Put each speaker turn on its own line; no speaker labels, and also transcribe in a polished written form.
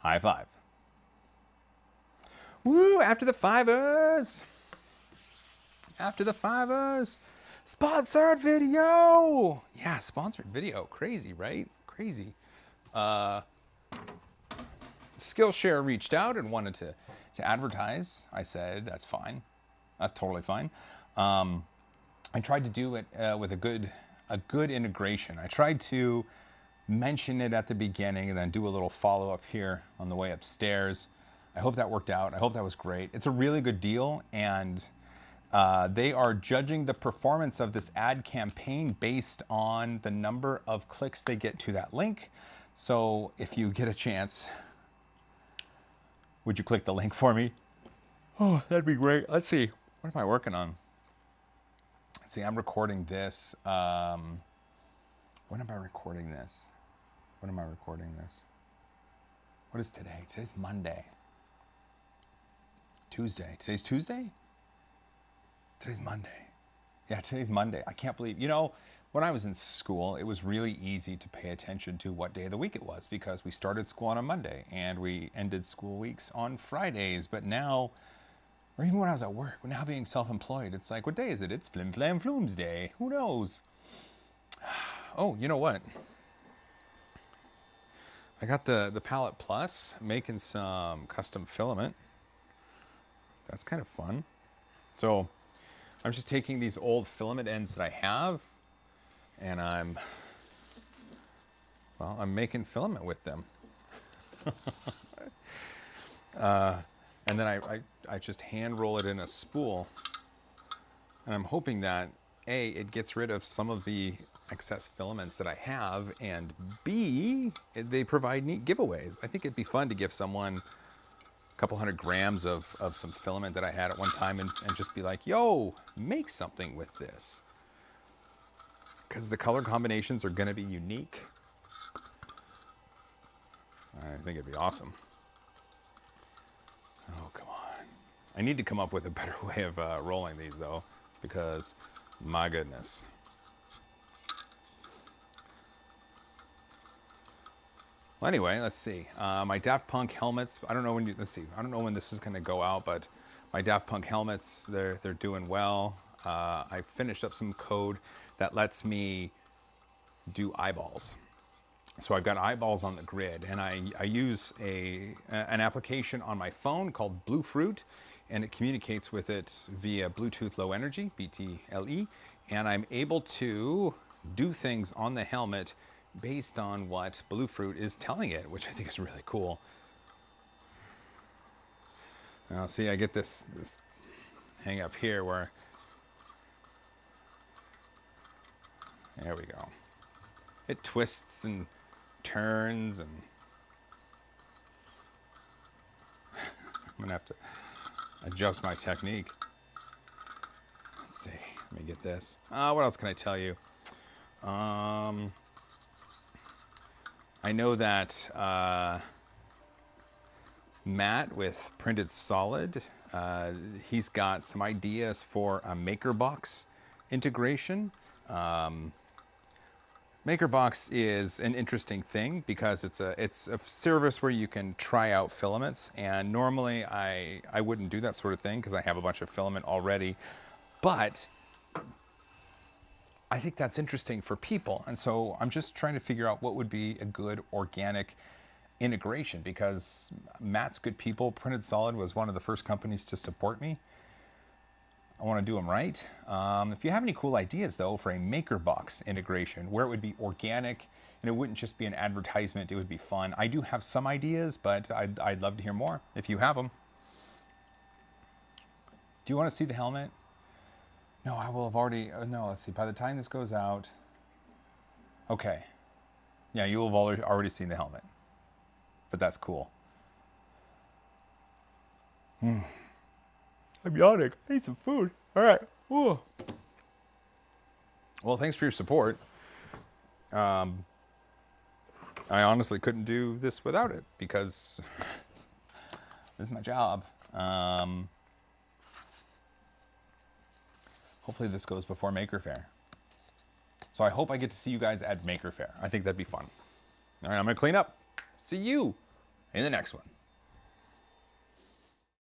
High five. Woo, after the fivers. After the fivers. Sponsored video. Yeah, sponsored video. Crazy, right? Crazy. Skillshare reached out and wanted to advertise. I said, that's fine. That's totally fine. I tried to do it with a good integration. I tried to mention it at the beginning and then do a little follow-up here on the way upstairs. I hope that worked out. I hope that was great. It's a really good deal, and they are judging the performance of this ad campaign based on the number of clicks they get to that link. So if you get a chance, would you click the link for me? Oh, that'd be great. Let's see. What am I working on? Let's see, I'm recording this. When am I recording this? When am I recording this? What is today? Today's Monday. Tuesday. Today's Tuesday? Today's Monday. Yeah, today's Monday. I can't believe, you know, when I was in school, it was really easy to pay attention to what day of the week it was because we started school on a Monday and we ended school weeks on Fridays. But now, or even when I was at work, now being self-employed, it's like, what day is it? It's Flim Flam Flooms Day. Who knows? Oh, you know what? I got the Palette Plus, making some custom filament. That's kind of fun. So I'm just taking these old filament ends that I have, and I'm making filament with them. And then I just hand roll it in a spool, and I'm hoping that A, it gets rid of some of the excess filaments that I have, and B, they provide neat giveaways. I think it'd be fun to give someone a couple 100 grams of some filament that I had at one time and just be like, yo, make something with this. Because the color combinations are going to be unique. I think it'd be awesome. Oh, come on. I need to come up with a better way of rolling these, though, because my goodness. Well, anyway, let's see. My Daft Punk helmets, I don't know when I don't know when this is going to go out, but my Daft Punk helmets, they're doing well. I finished up some code that lets me do eyeballs. So I've got eyeballs on the grid, and I use an application on my phone called Blue Fruit, and it communicates with it via Bluetooth Low Energy, BTLE, and I'm able to do things on the helmet based on what Blue Fruit is telling it, which I think is really cool. Now see, I get this hang up here where, there we go. It twists and turns, and I'm gonna have to adjust my technique. Let's see, let me get this. What else can I tell you? I know that Matt with Printed Solid, he's got some ideas for a MakerBox integration. MakerBox is an interesting thing because it's a service where you can try out filaments, and normally I wouldn't do that sort of thing because I have a bunch of filament already, but I think that's interesting for people, and so I'm just trying to figure out what would be a good organic integration, because Matt's good people. Printed Solid was one of the first companies to support me. I want to do them right. If you have any cool ideas, though, for a MakerBox integration where it would be organic and it wouldn't just be an advertisement, it would be fun. I do have some ideas, but I'd love to hear more if you have them. Do you want to see the helmet? No, I will have already, no, let's see, by the time this goes out, okay. Yeah, you will have already seen the helmet, but that's cool. I'm yawning. I need some food. All right. Ooh. Well, thanks for your support. I honestly couldn't do this without it because this is my job. Hopefully this goes before Maker Faire. So I hope I get to see you guys at Maker Faire. I think that'd be fun. All right, I'm gonna clean up. See you in the next one.